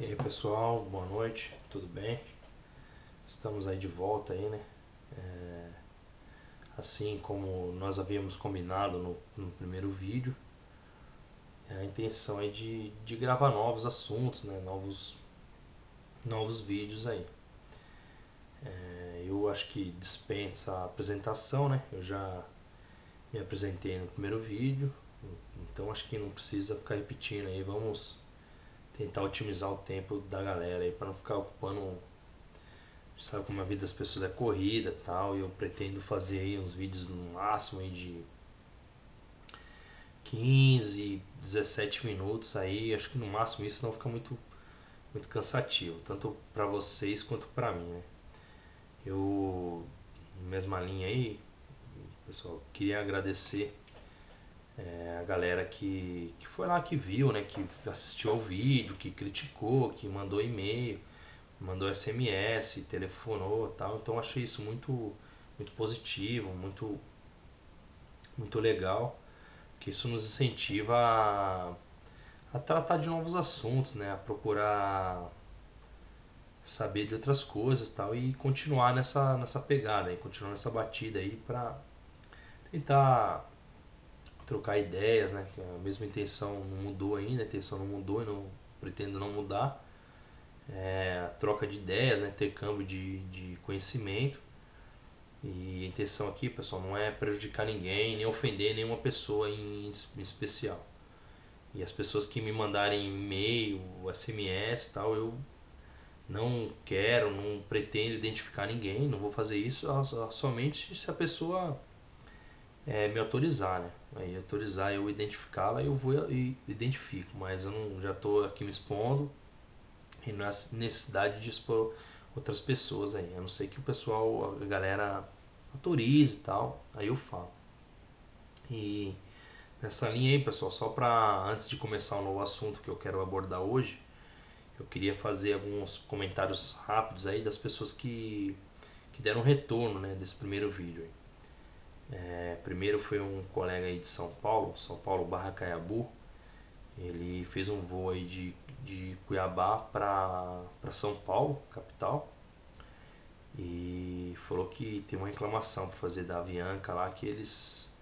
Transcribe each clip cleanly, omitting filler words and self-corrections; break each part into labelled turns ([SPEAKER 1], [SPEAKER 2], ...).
[SPEAKER 1] E aí pessoal, boa noite, tudo bem? Estamos aí de volta aí, né? É, assim como nós havíamos combinado no primeiro vídeo, a intenção é de gravar novos assuntos, né? Novos vídeos aí. Eu acho que dispensa a apresentação, né? Eu já me apresentei no primeiro vídeo, então acho que não precisa ficar repetindo aí. Vamos tentar otimizar o tempo da galera aí para não ficar ocupando. Sabe como a vida das pessoas é corrida e tal, e eu pretendo fazer aí uns vídeos no máximo aí de 15, 17 minutos aí, acho que no máximo isso não fica muito cansativo, tanto para vocês quanto para mim, né? Eu, mesma linha aí, pessoal, queria agradecer a galera que foi lá, que viu, né, que assistiu ao vídeo, que criticou, que mandou e-mail, mandou SMS, telefonou, tal. Então achei isso muito positivo, muito legal, que isso nos incentiva a tratar de novos assuntos, né, a procurar saber de outras coisas, tal, e continuar nessa pegada, e continuar nessa batida aí para tentar trocar ideias, né, que a mesma intenção não mudou ainda, a intenção não mudou e não pretendo não mudar. A troca de ideias, né, intercâmbio de conhecimento. E a intenção aqui, pessoal, não é prejudicar ninguém, nem ofender nenhuma pessoa em especial. E as pessoas que me mandarem e-mail, SMS e tal, eu não quero, não pretendo identificar ninguém, não vou fazer isso somente se a pessoa me autorizar, né? Aí autorizar eu identificá-la, eu vou e identifico, mas eu não já estou aqui me expondo e não há necessidade de expor outras pessoas aí, a não ser que o pessoal, a galera autorize e tal, aí eu falo. E nessa linha aí, pessoal, só para antes de começar o novo assunto que eu quero abordar hoje, eu queria fazer alguns comentários rápidos aí das pessoas que deram retorno, né, desse primeiro vídeo aí. Primeiro foi um colega aí de São Paulo barra Caiabu. Ele fez um voo aí de Cuiabá para São Paulo, capital, e falou que tem uma reclamação para fazer da Avianca lá, que eles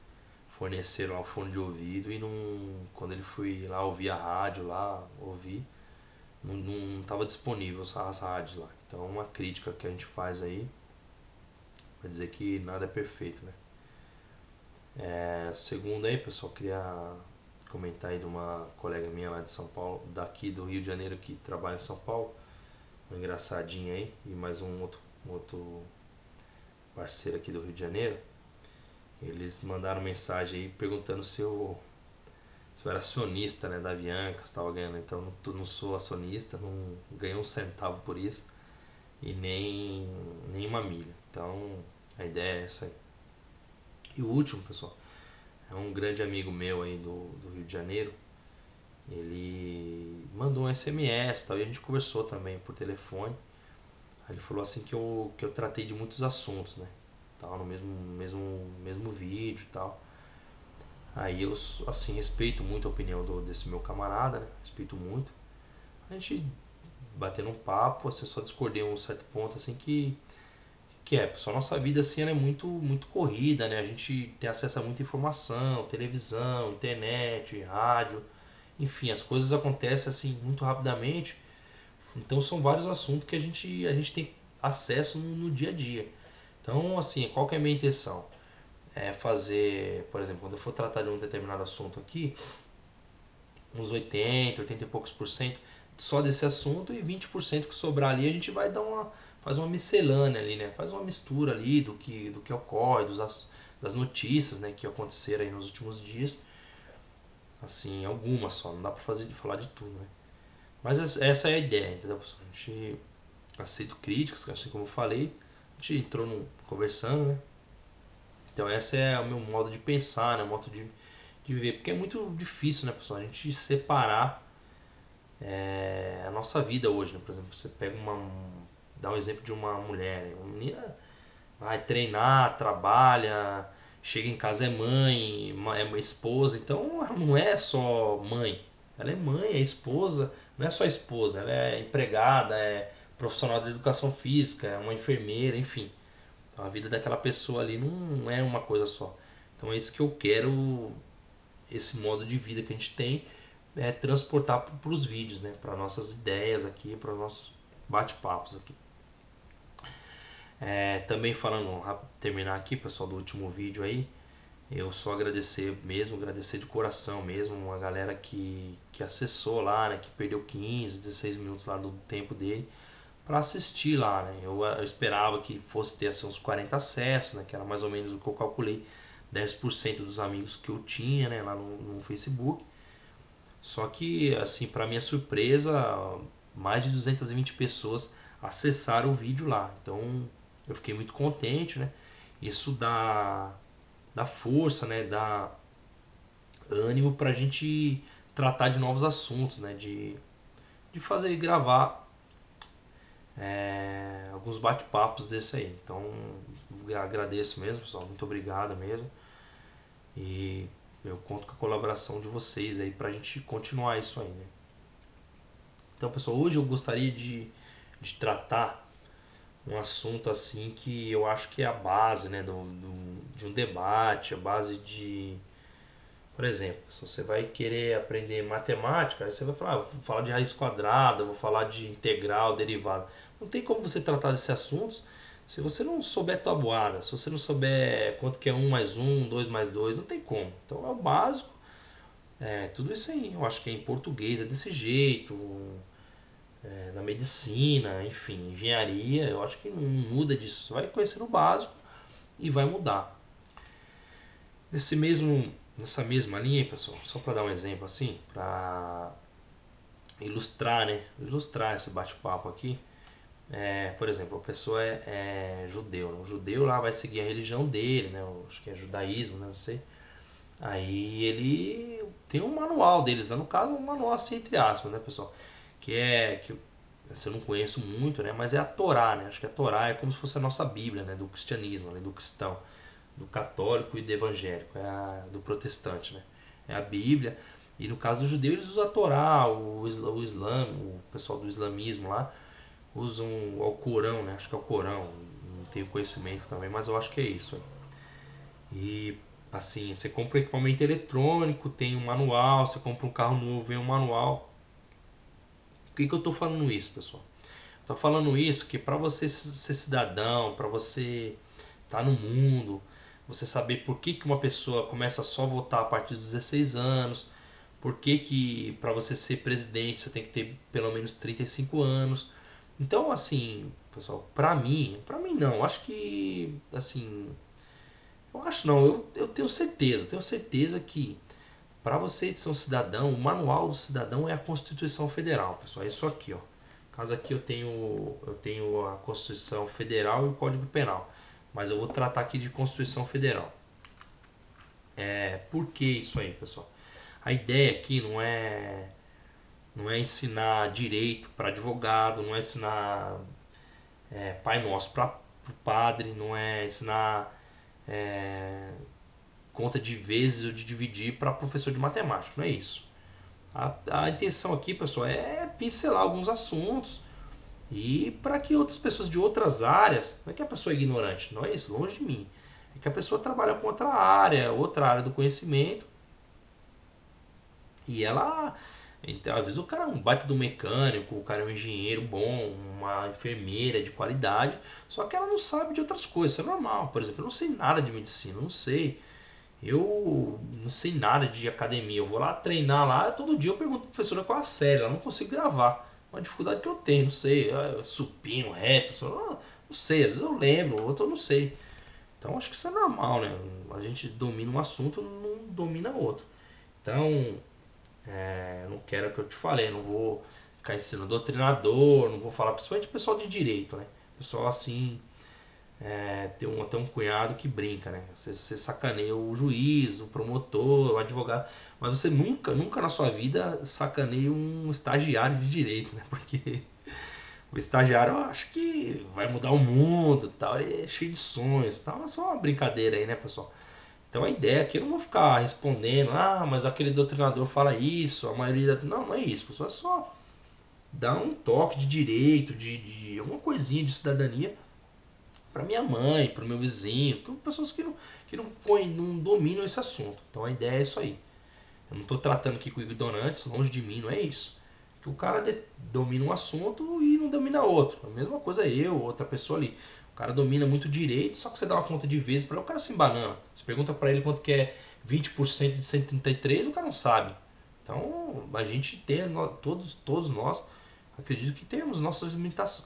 [SPEAKER 1] forneceram o fone de ouvido e não, quando ele foi lá ouvir a rádio lá, ouvir, não estava disponível as rádios lá. Então uma crítica que a gente faz aí vai dizer que nada é perfeito, né? Segundo aí, pessoal, queria comentar aí de uma colega minha lá de São Paulo, daqui do Rio de Janeiro, que trabalha em São Paulo, uma engraçadinha aí, e mais um outro parceiro aqui do Rio de Janeiro. Eles mandaram mensagem aí perguntando se eu era acionista, né, da Avianca, estava ganhando. Então não sou acionista, não ganhei um centavo por isso e nem uma milha. Então a ideia é essa aí. E o último, pessoal, é um grande amigo meu aí do Rio de Janeiro. Ele mandou um SMS tal, e a gente conversou também por telefone. Aí ele falou assim que eu tratei de muitos assuntos, né? Tal, no mesmo vídeo e tal. Aí eu, assim, respeito muito a opinião desse meu camarada, né? Respeito muito. A gente batendo um papo, assim, só discordei um certo ponto, assim, que é, pessoal, nossa vida, assim, ela é muito corrida, né? A gente tem acesso a muita informação, televisão, internet, rádio, enfim, as coisas acontecem, assim, muito rapidamente. Então são vários assuntos que a gente tem acesso no dia a dia. Então, assim, qual que é a minha intenção? É fazer, por exemplo, quando eu for tratar de um determinado assunto aqui, uns 80 e poucos por cento só desse assunto, e 20% que sobrar ali a gente vai faz uma miscelânea ali, né? Faz uma mistura ali do que ocorre, das notícias, né, que aconteceram aí nos últimos dias. Assim, algumas só, não dá pra falar de tudo, né? Mas essa é a ideia, entendeu? A gente aceita críticas, assim como eu falei, a gente entrou conversando, né? Então esse é o meu modo de pensar, né? O modo de ver, porque é muito difícil, né, pessoal, a gente separar a nossa vida hoje, né? Por exemplo, você pega dá um exemplo de uma mulher, né? Uma menina vai treinar, trabalha, chega em casa é mãe, é uma esposa, então ela não é só mãe, Ela é mãe, é esposa, não é só esposa, ela é empregada, é profissional de educação física, é uma enfermeira, enfim. Então, a vida daquela pessoa ali não é uma coisa só. Então é isso que eu quero, esse modo de vida que a gente tem, é transportar para os vídeos, né? Para nossas ideias aqui, para os nossos bate-papos aqui. Também falando, terminar aqui, pessoal, do último vídeo aí, eu só agradecer mesmo, agradecer de coração mesmo a galera que acessou lá, né? Que perdeu 15, 16 minutos lá do tempo dele para assistir lá, né? Eu esperava que fosse ter assim, uns 40 acessos, né? Que era mais ou menos o que eu calculei, 10% dos amigos que eu tinha, né? Lá no Facebook. Só que, assim, para minha surpresa, mais de 220 pessoas acessaram o vídeo lá. Então, eu fiquei muito contente, né? Isso dá força, né? Dá ânimo pra gente tratar de novos assuntos, né? De fazer gravar alguns bate-papos desse aí. Então, agradeço mesmo, pessoal. Muito obrigado mesmo. E eu conto com a colaboração de vocês aí pra gente continuar isso aí, né? Então, pessoal, hoje eu gostaria de tratar um assunto assim que eu acho que é a base, né, de um debate, a base de, por exemplo, se você vai querer aprender matemática, aí você vai falar, vou falar de raiz quadrada, vou falar de integral, derivada. Não tem como você tratar desses assuntos se você não souber tabuada, se você não souber quanto que é um mais um, 2 mais 2, não tem como. Então é o básico, tudo isso aí. Eu acho que é em português, é desse jeito, na medicina, enfim, engenharia, eu acho que não muda disso. Você vai conhecer o básico e vai mudar. Nessa mesma linha, pessoal, só para dar um exemplo assim, para ilustrar, né? Ilustrar esse bate-papo aqui. Por exemplo, a pessoa é judeu, né? O judeu lá vai seguir a religião dele, né? Acho que é judaísmo, né? Não sei. Aí ele tem um manual deles, né? No caso, um manual assim, entre aspas, né, pessoal? Que eu não conheço muito, né? Mas é a Torá, né? Acho que a Torá é como se fosse a nossa Bíblia, né? Do cristianismo, né? Do cristão, do católico e do evangélico, do protestante, né? É a Bíblia. E no caso do judeu, eles usam a Torá, o Islã, o pessoal do islamismo lá, usam o Corão, né? Acho que é o Corão. Não tenho conhecimento também, mas eu acho que é isso. E assim, você compra um equipamento eletrônico, tem um manual, você compra um carro novo, vem um manual. Por que eu estou falando isso, pessoal? Estou falando isso que para você ser cidadão, para você estar no mundo, você saber por que uma pessoa começa só a votar a partir dos 16 anos, por que para você ser presidente você tem que ter pelo menos 35 anos. Então, assim, pessoal, para mim não, acho que, assim, eu acho não, eu tenho certeza que para você ser um cidadão, o manual do cidadão é a Constituição Federal, pessoal, é isso aqui, ó. No caso aqui eu tenho a Constituição Federal e o Código Penal, mas eu vou tratar aqui de Constituição Federal. Por que isso aí, pessoal? A ideia aqui não é ensinar direito para advogado, não é ensinar Pai Nosso para o padre, não é ensinar é, conta de vezes ou de dividir para professor de matemática, não é isso. A intenção aqui, pessoal, é pincelar alguns assuntos e para que outras pessoas de outras áreas, não é que a pessoa é ignorante, não é isso, longe de mim. É que a pessoa trabalha com outra área do conhecimento e ela, então, às vezes o cara é um baita do mecânico, o cara é um engenheiro bom, uma enfermeira de qualidade, só que ela não sabe de outras coisas, isso é normal. Por exemplo, eu não sei nada de medicina, não sei. Eu não sei nada de academia. Eu vou lá treinar lá, todo dia eu pergunto pra professora qual é a série, ela não consigo gravar. Uma dificuldade que eu tenho, não sei, supino, reto, não sei, às vezes eu lembro, outro eu não sei. Então acho que isso é normal, né? A gente domina um assunto, não domina outro. Então, não quero que eu te falei, não vou ficar ensinando doutrinador, não vou falar, principalmente pessoal de direito, né? Pessoal assim, tem até um cunhado que brinca, né? Você sacaneia o juiz, o promotor, o advogado, mas você nunca na sua vida sacaneia um estagiário de direito, né? Porque o estagiário eu acho que vai mudar o mundo, tal, é cheio de sonhos, tal, é só uma brincadeira aí, né, pessoal? Então a ideia aqui, eu não vou ficar respondendo, mas aquele doutrinador fala isso, a maioria... Não, não é isso, pessoal, é só dar um toque de direito, de alguma coisinha de cidadania para minha mãe, para o meu vizinho, para pessoas que não dominam esse assunto. Então a ideia é isso aí. Eu não estou tratando aqui com ignorantes, longe de mim, não é isso. Que o cara domina um assunto e não domina outro. A mesma coisa eu, outra pessoa ali. O cara domina muito direito, só que você dá uma conta de vezes para ele, o cara se embanana. Você pergunta para ele quanto que é 20% de 133, o cara não sabe. Então, a gente tem, todos nós, acredito que temos nossas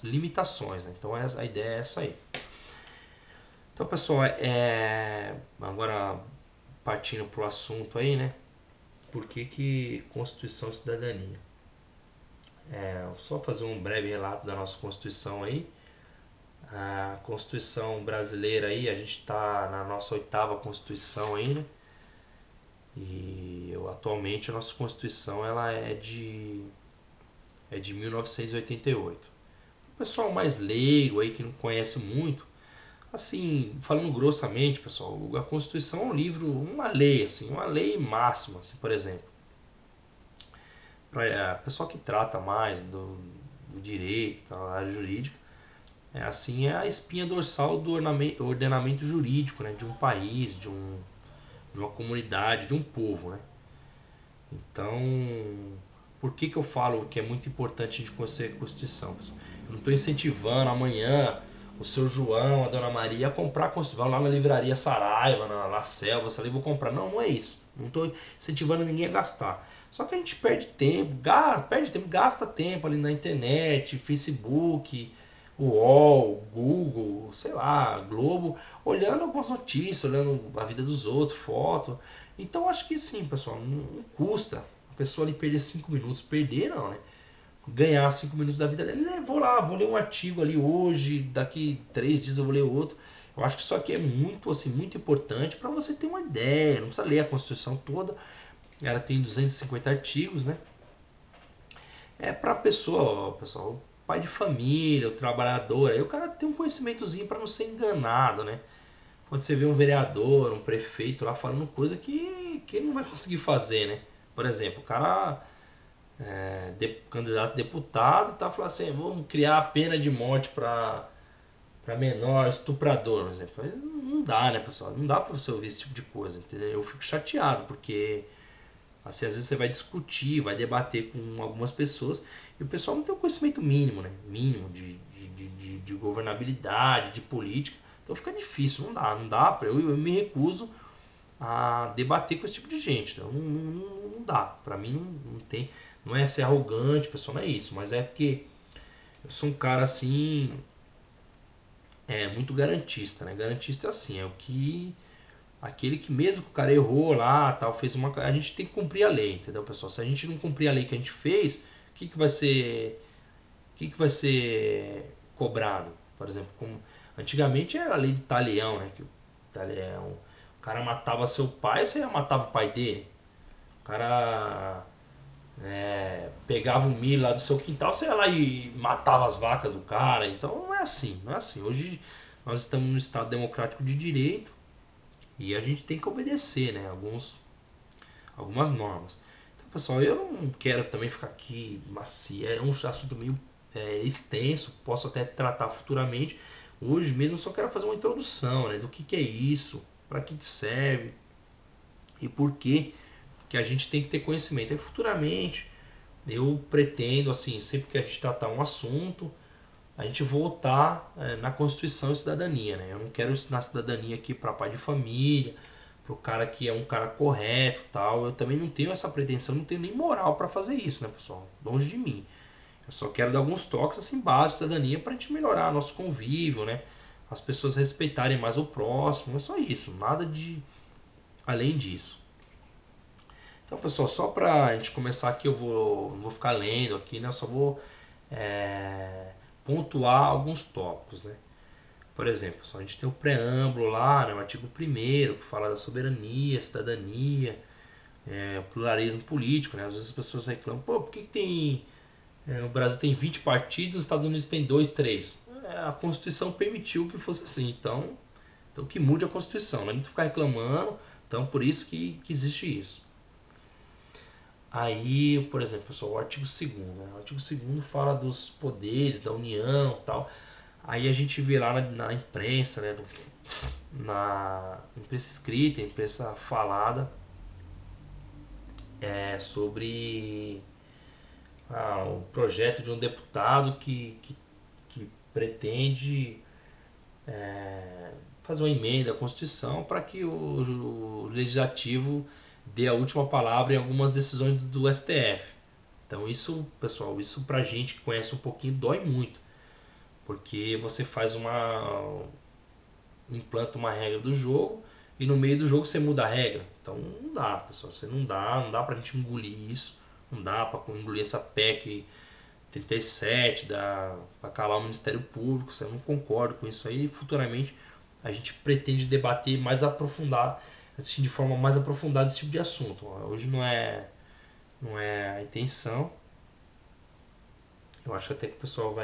[SPEAKER 1] limitações, né? Então, a ideia é essa aí. Então, pessoal, agora partindo pro assunto aí, né? Por que Constituição e Cidadania? Só fazer um breve relato da nossa Constituição aí. A Constituição brasileira aí, a gente está na nossa 8ª Constituição aí, né? E atualmente a nossa Constituição ela é de 1988. O pessoal mais leigo aí que não conhece muito, assim, falando grossamente, pessoal, a Constituição é um livro, uma lei, assim, uma lei máxima, assim, por exemplo. Para o pessoal que trata mais do direito, da área jurídica, é a espinha dorsal do ordenamento jurídico, né, de um país, de uma comunidade, de um povo, né? Então, por que eu falo que é muito importante a gente conhecer a Constituição, pessoal? Eu não estou incentivando amanhã o seu João, a Dona Maria a comprar a Constituição lá na livraria Saraiva, na Selva, ali vou comprar. Não, não é isso. Não estou incentivando ninguém a gastar. Só que a gente perde tempo, gasta tempo ali na internet, Facebook, UOL, Google, sei lá, Globo, olhando algumas notícias, olhando a vida dos outros, foto. Então acho que sim, pessoal, não custa a pessoa ali perder 5 minutos. Perder não, né? Ganhar 5 minutos da vida dele. Vou lá, vou ler um artigo ali hoje, daqui 3 dias eu vou ler outro. Eu acho que isso aqui é muito, assim, muito importante para você ter uma ideia. Não precisa ler a Constituição toda. Ela tem 250 artigos, né? É para pessoa, pessoal, o pai de família, o trabalhador, aí o cara tem um conhecimentozinho para não ser enganado, né? Quando você vê um vereador, um prefeito lá falando coisa que ele não vai conseguir fazer, né? Por exemplo, o cara candidato a deputado tá falando assim, vamos criar a pena de morte para menor estuprador, por exemplo. Não dá, né, pessoal? Não dá para você ouvir esse tipo de coisa, entendeu? Eu fico chateado porque assim, às vezes você vai discutir, vai debater com algumas pessoas e o pessoal não tem um conhecimento mínimo, né? Mínimo de governabilidade, de política. Então fica difícil, não dá eu me recuso a debater com esse tipo de gente. Então, não dá. Pra mim não tem. Não é ser arrogante, pessoal, não é isso. Mas é porque eu sou um cara assim. Muito garantista, né? Garantista é assim, é o que. Aquele que mesmo que o cara errou lá, tal, fez uma. A gente tem que cumprir a lei, entendeu, pessoal? Se a gente não cumprir a lei que a gente fez, o que vai ser. O que vai ser cobrado? Por exemplo, como antigamente era a lei do talião, né? Que o talião, o cara matava seu pai, você matava o pai dele. O cara pegava o milho lá do seu quintal, você ia lá e matava as vacas do cara. Então não é assim, não é assim. Hoje nós estamos no Estado Democrático de Direito e a gente tem que obedecer, né? Algumas normas. Então, pessoal, eu não quero também ficar aqui macio. É um assunto meio extenso, posso até tratar futuramente. Hoje mesmo eu só quero fazer uma introdução, né? Do que é isso, para que serve e por que a gente tem que ter conhecimento. E futuramente eu pretendo, assim, sempre que a gente tratar um assunto, a gente voltar na Constituição e cidadania, né? Eu não quero ensinar cidadania aqui para pai de família, para o cara que é um cara correto, tal. Eu também não tenho essa pretensão, não tenho nem moral para fazer isso, né, pessoal? Longe de mim. Eu só quero dar alguns toques assim básicos de cidadania para a gente melhorar nosso convívio, né? As pessoas respeitarem mais o próximo, é só isso, nada de além disso. Então, pessoal, só para a gente começar aqui, não vou ficar lendo aqui, né? Eu só vou pontuar alguns tópicos, né? Por exemplo, a gente tem o preâmbulo lá, né, o artigo 1º, que fala da soberania, cidadania, pluralismo político, né? Às vezes as pessoas reclamam, pô, por que tem no Brasil tem 20 partidos, nos Estados Unidos tem 2, 3? A Constituição permitiu que fosse assim, então que mude a Constituição, não adianta ficar reclamando, Então, por isso que existe isso. Aí, por exemplo, pessoal, o artigo 2º, né? O artigo 2º fala dos poderes da União e tal. Aí a gente vê lá na imprensa, né, na imprensa escrita, imprensa falada, sobre o projeto de um deputado que pretende fazer uma emenda à Constituição para que o Legislativo dê a última palavra em algumas decisões do STF. Então isso, pessoal, isso pra gente que conhece um pouquinho dói muito, porque você faz implanta uma regra do jogo e no meio do jogo você muda a regra. Então não dá, pessoal, você não dá pra gente engolir isso, não dá pra engolir essa PEC 37 para calar o Ministério Público. Eu não concordo com isso aí. Futuramente a gente pretende debater mais aprofundado, assim, de forma mais aprofundada esse tipo de assunto. Hoje não é a intenção. Eu acho até que o pessoal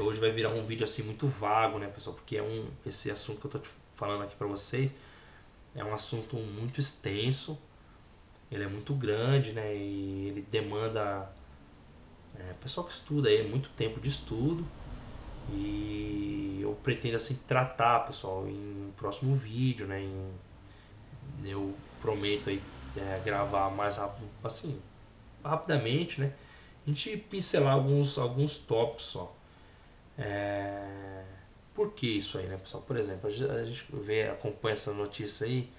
[SPEAKER 1] hoje vai virar um vídeo assim muito vago, né, pessoal? Porque esse assunto que eu tô te falando aqui para vocês é um assunto muito extenso. Ele é muito grande, né? E ele demanda pessoal que estuda aí, muito tempo de estudo. E eu pretendo assim tratar, pessoal, em um próximo vídeo, né? Eu prometo aí gravar mais rápido, assim, rapidamente, né? A gente pincelar alguns tópicos só. É... Por que isso aí, né, pessoal? Por exemplo, a gente acompanha essa notícia aí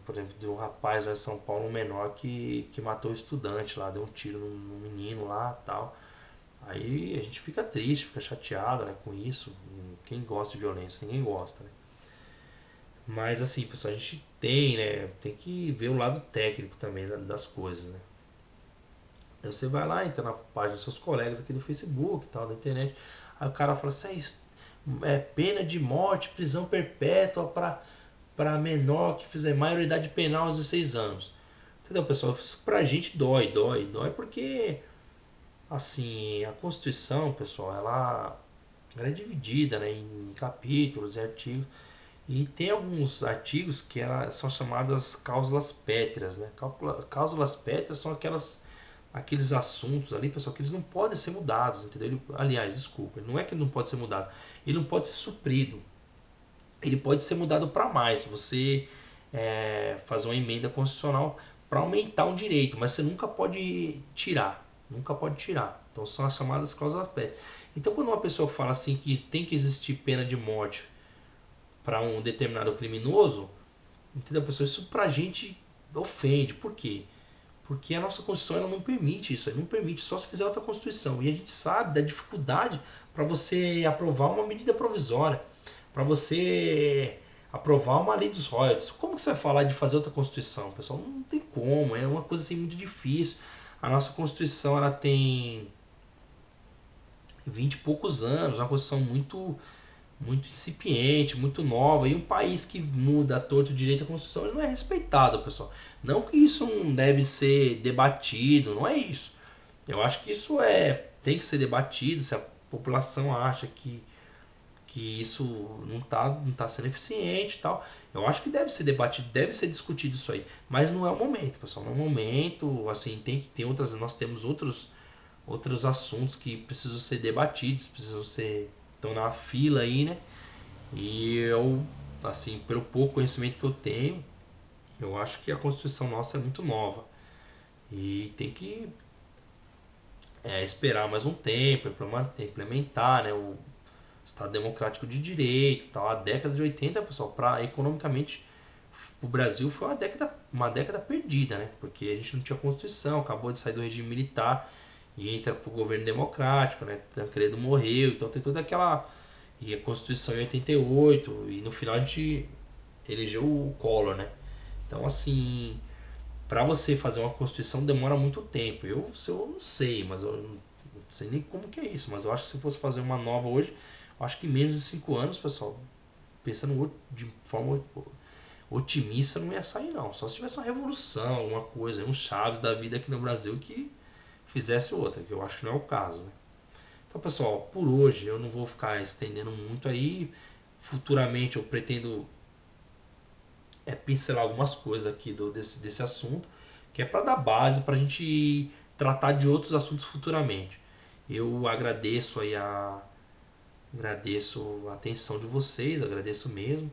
[SPEAKER 1] por exemplo, de um rapaz lá em São Paulo, um menor que matou o estudante lá, deu um tiro no menino lá, tal. Aí a gente fica triste, fica chateado, né, com isso. Quem gosta de violência, ninguém gosta, né? Mas assim, pessoal, a gente tem que ver o lado técnico também das coisas, né? Aí você vai lá, entra na página dos seus colegas aqui do Facebook e tal, da internet. Aí o cara fala assim, é pena de morte, prisão perpétua para menor que fizer maioridade penal aos 16 anos. Entendeu, pessoal? Isso pra gente dói porque assim, a Constituição, pessoal, ela é dividida, né, em capítulos e artigos. E tem alguns artigos que são chamadas cláusulas pétreas, né? Cláusulas pétreas são aqueles assuntos ali, pessoal, que eles não podem ser mudados, entendeu? Aliás, desculpa, não é que ele não pode ser mudado, ele não pode ser suprido. Ele pode ser mudado para mais. Você fazer uma emenda constitucional para aumentar um direito, mas você nunca pode tirar. Nunca pode tirar. Então são as chamadas cláusulas pétreas. Então quando uma pessoa fala assim que tem que existir pena de morte para um determinado criminoso, entendeu, pessoal? Isso pra gente ofende. Por quê? Porque a nossa Constituição ela não permite isso, não permite, só se fizer outra Constituição. E a gente sabe da dificuldade para você aprovar uma medida provisória, para você aprovar uma lei dos royalties. Como que você vai falar de fazer outra Constituição, pessoal? Não tem como, é uma coisa assim muito difícil. A nossa Constituição ela tem 20 e poucos anos, uma Constituição muito incipiente, muito nova, e um país que muda a torto direito a Constituição ele não é respeitado, pessoal. Não que isso não deve ser debatido, não é isso. Eu acho que isso tem que ser debatido se a população acha que isso não tá sendo eficiente e tal. Eu acho que deve ser debatido, deve ser discutido isso aí, mas não é o momento, pessoal. No momento, assim, tem que ter nós temos outros assuntos que precisam ser debatidos, estão na fila aí, né? E eu, assim, pelo pouco conhecimento que eu tenho, eu acho que a Constituição nossa é muito nova e tem que esperar mais um tempo para implementar, né, o Estado Democrático de Direito, e tal. A década de 80, pessoal, para economicamente o Brasil foi uma década perdida, né? Porque a gente não tinha Constituição, acabou de sair do regime militar e entra pro governo democrático, né? Tancredo morreu, então tem toda aquela e a Constituição em 88 e no final a gente elegeu o Collor, né? Então assim, para você fazer uma Constituição demora muito tempo. Eu não sei, mas eu não sei nem como que é isso, mas eu acho que se fosse fazer uma nova hoje, eu acho que menos de 5 anos, pessoal, pensando de forma otimista não ia sair não. Só se tivesse uma revolução, alguma coisa, um Chaves da vida aqui no Brasil que fizesse outra, que eu acho que não é o caso, né? Então, pessoal, por hoje eu não vou ficar estendendo muito aí. Futuramente eu pretendo pincelar algumas coisas aqui desse assunto, que é para dar base para a gente tratar de outros assuntos futuramente. Eu agradeço a atenção de vocês, agradeço mesmo.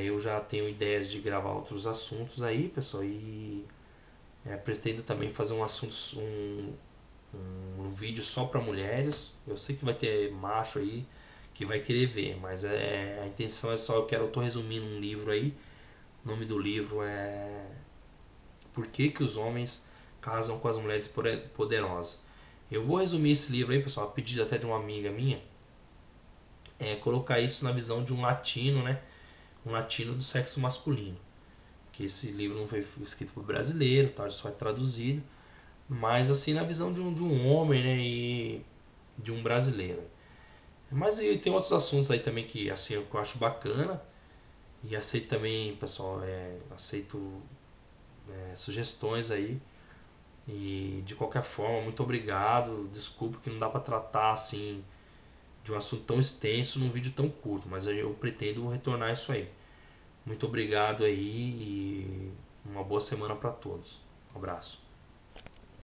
[SPEAKER 1] Eu já tenho ideias de gravar outros assuntos aí, pessoal, e pretendo também fazer um vídeo só para mulheres. Eu sei que vai ter macho aí que vai querer ver, mas a intenção é só, eu tô resumindo um livro aí. O nome do livro é Por que os homens casam com as mulheres poderosas. Eu vou resumir esse livro aí, pessoal, a pedido até de uma amiga minha, colocar isso na visão de um latino, né? Um latino do sexo masculino. Que esse livro não foi escrito por brasileiro, tá? Só é traduzido, mas assim na visão de um homem, né? E de um brasileiro. Mas e tem outros assuntos aí também que assim eu acho bacana e aceito também, pessoal, aceito sugestões aí. E de qualquer forma, muito obrigado. Desculpa que não dá para tratar assim de um assunto tão extenso num vídeo tão curto, mas eu pretendo retornar isso aí. Muito obrigado aí e uma boa semana para todos. Um abraço.